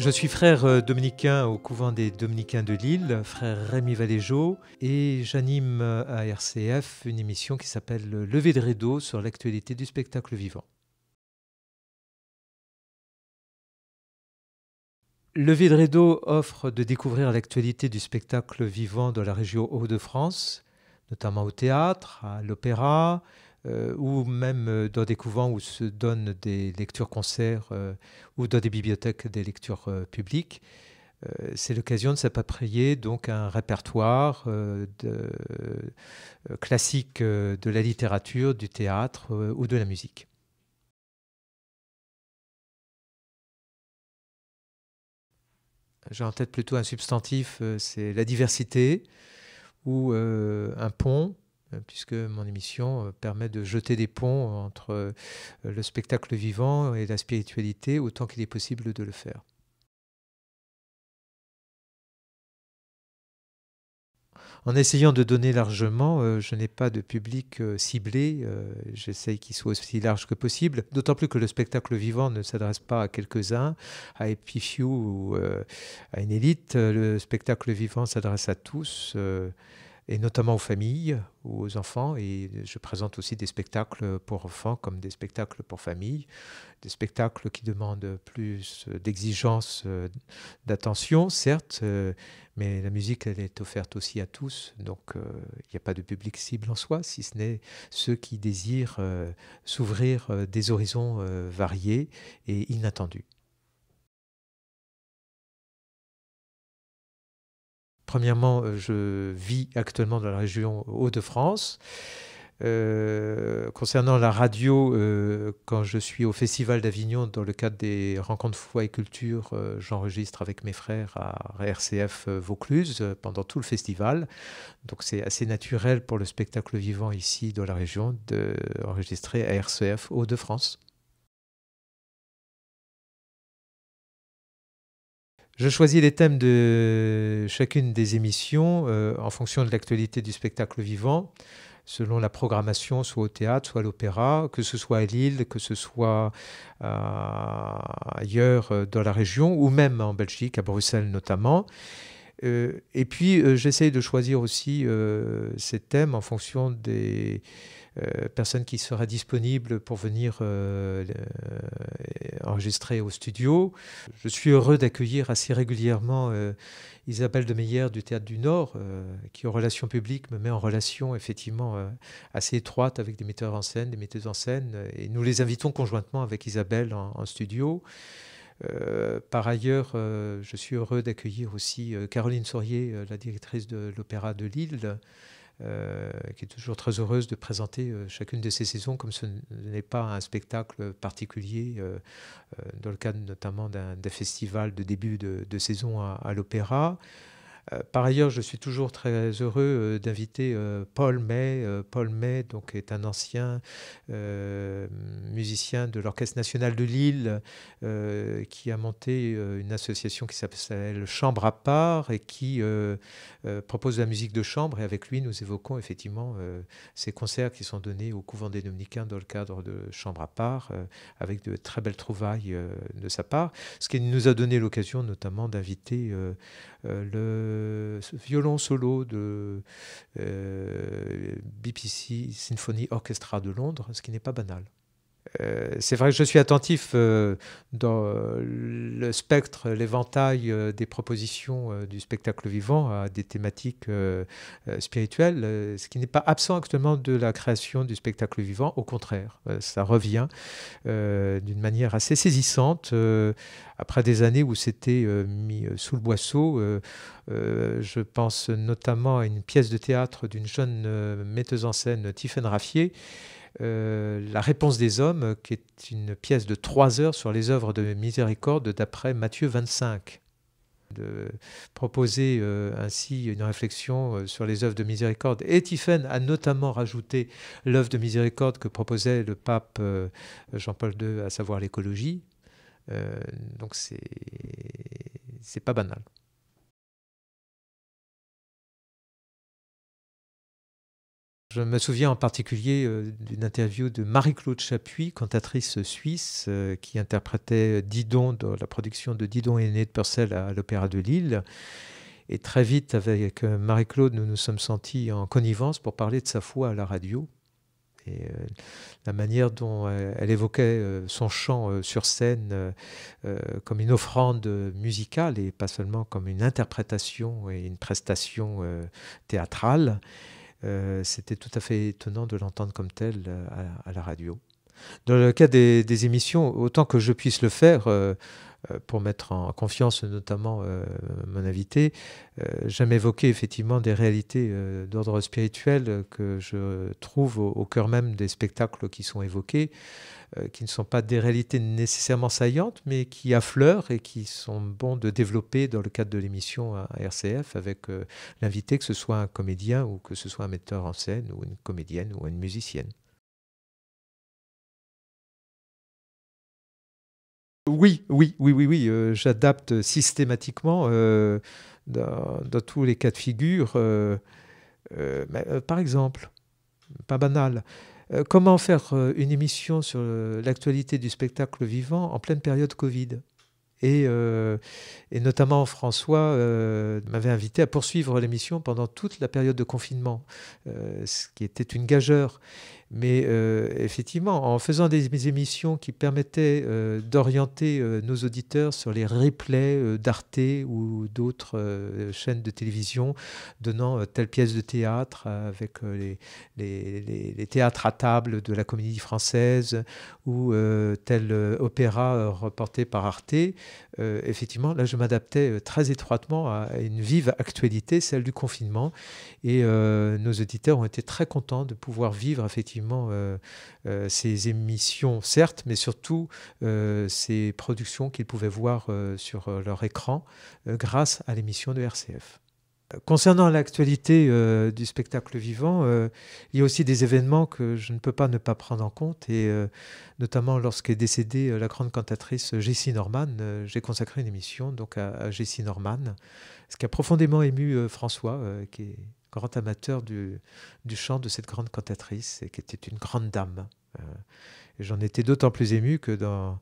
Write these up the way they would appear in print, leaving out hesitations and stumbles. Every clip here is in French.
Je suis frère dominicain au couvent des Dominicains de Lille, frère Rémi Valéjo, et j'anime à RCF une émission qui s'appelle Lever de rideau sur l'actualité du spectacle vivant. Lever de rideau offre de découvrir l'actualité du spectacle vivant dans la région Hauts-de-France, notamment au théâtre, à l'opéra, ou même dans des couvents où se donnent des lectures-concerts ou dans des bibliothèques des lectures publiques. C'est l'occasion de s'approprier donc un répertoire classique de la littérature, du théâtre ou de la musique. J'ai en tête plutôt un substantif, c'est la diversité ou un pont, puisque mon émission permet de jeter des ponts entre le spectacle vivant et la spiritualité autant qu'il est possible de le faire. En essayant de donner largement, je n'ai pas de public ciblé, j'essaye qu'il soit aussi large que possible, d'autant plus que le spectacle vivant ne s'adresse pas à quelques-uns, à a few ou à une élite. Le spectacle vivant s'adresse à tous, et notamment aux familles ou aux enfants. Et je présente aussi des spectacles pour enfants comme des spectacles pour familles, des spectacles qui demandent plus d'exigence, d'attention, certes, mais la musique, elle est offerte aussi à tous. Donc, il n'y a pas de public cible en soi, si ce n'est ceux qui désirent s'ouvrir des horizons variés et inattendus. Premièrement, je vis actuellement dans la région Hauts-de-France. Concernant la radio, quand je suis au Festival d'Avignon dans le cadre des rencontres foi et culture, j'enregistre avec mes frères à RCF Vaucluse pendant tout le festival. Donc c'est assez naturel pour le spectacle vivant ici dans la région d'enregistrer à RCF Hauts-de-France. Je choisis les thèmes de chacune des émissions en fonction de l'actualité du spectacle vivant, selon la programmation, soit au théâtre, soit à l'opéra, que ce soit à Lille, que ce soit ailleurs dans la région, ou même en Belgique, à Bruxelles notamment. Et puis, j'essaye de choisir aussi ces thèmes en fonction des personnes qui seraient disponibles pour venir enregistrer au studio. Je suis heureux d'accueillir assez régulièrement Isabelle de Meyer du Théâtre du Nord, qui en relation publique me met en relation effectivement assez étroite avec des metteurs en scène, des metteuses en scène, et nous les invitons conjointement avec Isabelle en studio. Par ailleurs, je suis heureux d'accueillir aussi Caroline Saurier, la directrice de l'Opéra de Lille, qui est toujours très heureuse de présenter chacune de ces saisons, comme ce n'est pas un spectacle particulier, dans le cadre notamment d'un festival de début de saison à l'Opéra. Par ailleurs, je suis toujours très heureux d'inviter Paul May. Paul May donc, est un ancien musicien de l'Orchestre national de Lille qui a monté une association qui s'appelle Chambre à part et qui propose de la musique de chambre. Et avec lui, nous évoquons effectivement ces concerts qui sont donnés au couvent des Dominicains dans le cadre de Chambre à part, avec de très belles trouvailles de sa part. Ce qui nous a donné l'occasion notamment d'inviter le violon solo de BBC Symphony Orchestra de Londres, ce qui n'est pas banal. C'est vrai que je suis attentif dans le spectre, l'éventail des propositions du spectacle vivant à des thématiques spirituelles, ce qui n'est pas absent actuellement de la création du spectacle vivant. Au contraire, ça revient d'une manière assez saisissante. Après des années où c'était mis sous le boisseau, je pense notamment à une pièce de théâtre d'une jeune metteuse en scène, Tiffaine Raffier, La réponse des hommes, qui est une pièce de 3 heures sur les œuvres de miséricorde d'après Matthieu 25. De proposer ainsi une réflexion sur les œuvres de miséricorde. Et Tiffaine a notamment rajouté l'œuvre de miséricorde que proposait le pape Jean-Paul II, à savoir l'écologie. Donc c'est pas banal. Je me souviens en particulier d'une interview de Marie-Claude Chapuis, cantatrice suisse, qui interprétait Didon dans la production de Didon aîné de Purcell à l'Opéra de Lille. Et très vite, avec Marie-Claude, nous nous sommes sentis en connivence pour parler de sa foi à la radio. Et la manière dont elle évoquait son chant sur scène comme une offrande musicale et pas seulement comme une interprétation et une prestation théâtrale, c'était tout à fait étonnant de l'entendre comme tel à la radio. Dans le cas des émissions, autant que je puisse le faire, pour mettre en confiance notamment mon invité, j'aime évoquer effectivement des réalités d'ordre spirituel que je trouve au cœur même des spectacles qui sont évoqués, qui ne sont pas des réalités nécessairement saillantes, mais qui affleurent et qui sont bons de développer dans le cadre de l'émission à RCF avec l'invité, que ce soit un comédien ou que ce soit un metteur en scène ou une comédienne ou une musicienne. Oui, j'adapte systématiquement dans tous les cas de figure. Par exemple, pas banal, comment faire une émission sur l'actualité du spectacle vivant en pleine période Covid? Et notamment François m'avait invité à poursuivre l'émission pendant toute la période de confinement, ce qui était une gageure. Mais effectivement, en faisant des émissions qui permettaient d'orienter nos auditeurs sur les replays d'Arte ou d'autres chaînes de télévision, donnant telle pièce de théâtre avec les théâtres à table de la Comédie Française ou tel opéra reporté par Arte, effectivement, là, je m'adaptais très étroitement à une vive actualité, celle du confinement. Et nos auditeurs ont été très contents de pouvoir vivre effectivement ces émissions, certes, mais surtout ces productions qu'ils pouvaient voir sur leur écran grâce à l'émission de RCF. Concernant l'actualité du spectacle vivant, il y a aussi des événements que je ne peux pas ne pas prendre en compte, et notamment lorsqu'est décédée la grande cantatrice Jessie Norman, j'ai consacré une émission donc à Jessie Norman, ce qui a profondément ému François, qui est grand amateur du chant de cette grande cantatrice et qui était une grande dame. Et j'en étais d'autant plus ému que dans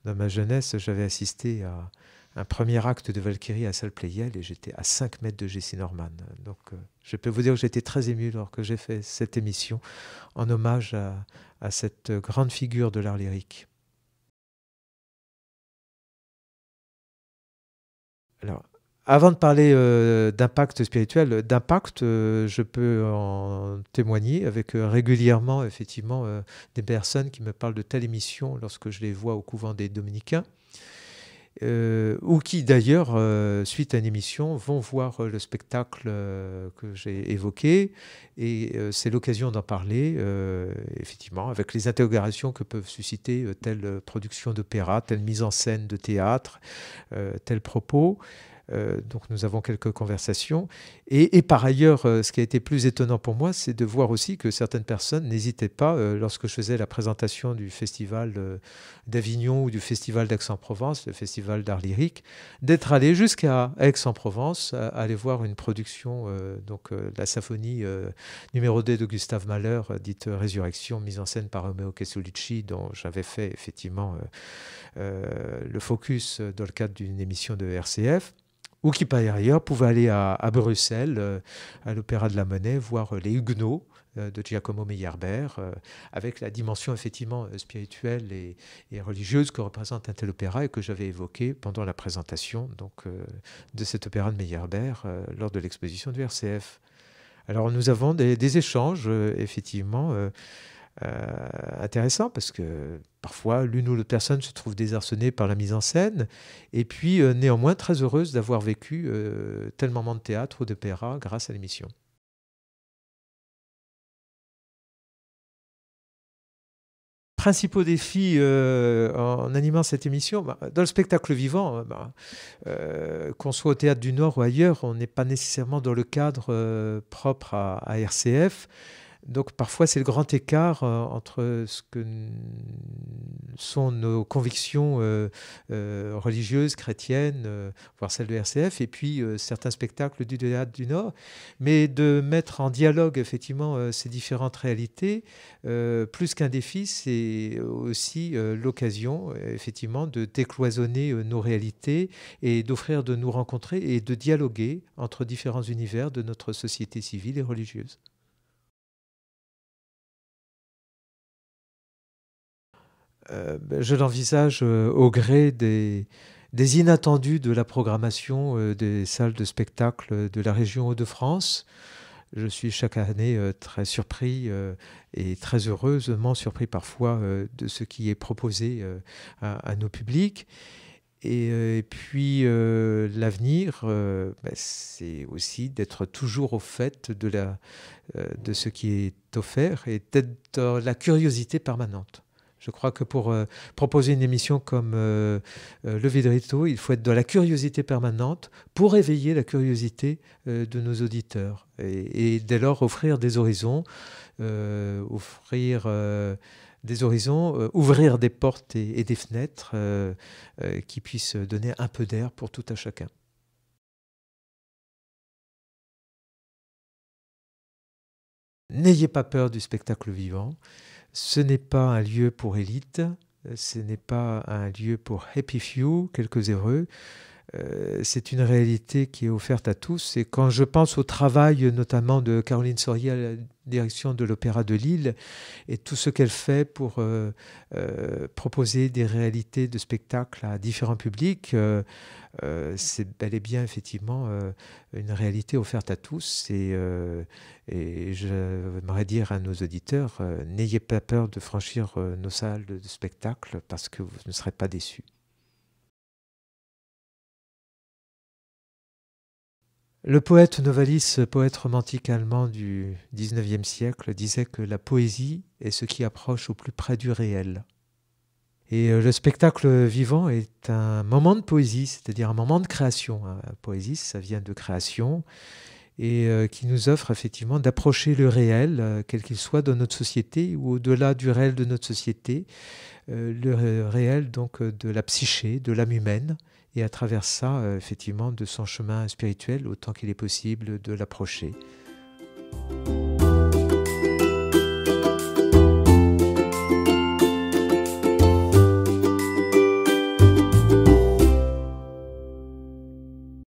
ma jeunesse, j'avais assisté à un premier acte de Valkyrie à Salle Pleyel et j'étais à 5 mètres de Jessie Norman. Donc je peux vous dire que j'étais très ému lorsque j'ai fait cette émission en hommage à cette grande figure de l'art lyrique. Alors, avant de parler d'impact spirituel, d'impact, je peux en témoigner avec régulièrement effectivement des personnes qui me parlent de telle émission lorsque je les vois au couvent des Dominicains. Ou qui d'ailleurs, suite à une émission, vont voir le spectacle que j'ai évoqué, et c'est l'occasion d'en parler, effectivement, avec les interrogations que peuvent susciter telle production d'opéra, telle mise en scène de théâtre, tel propos. Donc nous avons quelques conversations. Et par ailleurs, ce qui a été plus étonnant pour moi, c'est de voir aussi que certaines personnes n'hésitaient pas, lorsque je faisais la présentation du festival d'Avignon ou du festival d'Aix-en-Provence, le festival d'art lyrique, d'être allé jusqu'à Aix-en-Provence, aller voir une production, la symphonie numéro 2 de Gustave Mahler, dite Résurrection, mise en scène par Romeo Castellucci, dont j'avais fait effectivement le focus dans le cadre d'une émission de RCF. Ou qui par ailleurs pouvaient aller à Bruxelles, à l'Opéra de la Monnaie, voir les Huguenots de Giacomo Meyerbeer, avec la dimension effectivement spirituelle et religieuse que représente un tel opéra et que j'avais évoqué pendant la présentation de cet opéra de Meyerbeer lors de l'exposition du RCF. Alors nous avons des échanges effectivement intéressants, parce que parfois l'une ou l'autre personne se trouve désarçonnée par la mise en scène, et puis néanmoins très heureuse d'avoir vécu tel moment de théâtre ou d'opéra grâce à l'émission. Principaux défis en animant cette émission, dans le spectacle vivant, qu'on soit au Théâtre du Nord ou ailleurs, on n'est pas nécessairement dans le cadre propre à RCF. Donc parfois c'est le grand écart entre ce que sont nos convictions religieuses, chrétiennes, voire celles de RCF, et puis certains spectacles du Théâtre du Nord. Mais de mettre en dialogue effectivement ces différentes réalités, plus qu'un défi, c'est aussi l'occasion effectivement de décloisonner nos réalités et d'offrir de nous rencontrer et de dialoguer entre différents univers de notre société civile et religieuse. Je l'envisage au gré des inattendus de la programmation des salles de spectacle de la région Hauts-de-France. Je suis chaque année très surpris et très heureusement surpris parfois de ce qui est proposé à nos publics. Et puis l'avenir, c'est aussi d'être toujours au fait de ce qui est offert et d'être dans la curiosité permanente. Je crois que pour proposer une émission comme Lever de rideau, il faut être dans la curiosité permanente pour éveiller la curiosité de nos auditeurs et dès lors offrir des horizons, ouvrir des portes et des fenêtres qui puissent donner un peu d'air pour tout à chacun. N'ayez pas peur du spectacle vivant. Ce n'est pas un lieu pour élite, ce n'est pas un lieu pour happy few, quelques heureux. C'est une réalité qui est offerte à tous. Et quand je pense au travail notamment de Caroline Sorier à la direction de l'Opéra de Lille et tout ce qu'elle fait pour proposer des réalités de spectacle à différents publics, c'est bel et bien effectivement une réalité offerte à tous. Et j'aimerais dire à nos auditeurs, n'ayez pas peur de franchir nos salles de spectacle parce que vous ne serez pas déçus. Le poète Novalis, poète romantique allemand du XIXe siècle, disait que la poésie est ce qui approche au plus près du réel. Et le spectacle vivant est un moment de poésie, c'est-à-dire un moment de création. La poésie, ça vient de création, et qui nous offre effectivement d'approcher le réel, quel qu'il soit dans notre société, ou au-delà du réel de notre société, le réel donc de la psyché, de l'âme humaine, et à travers ça, effectivement, de son chemin spirituel, autant qu'il est possible de l'approcher.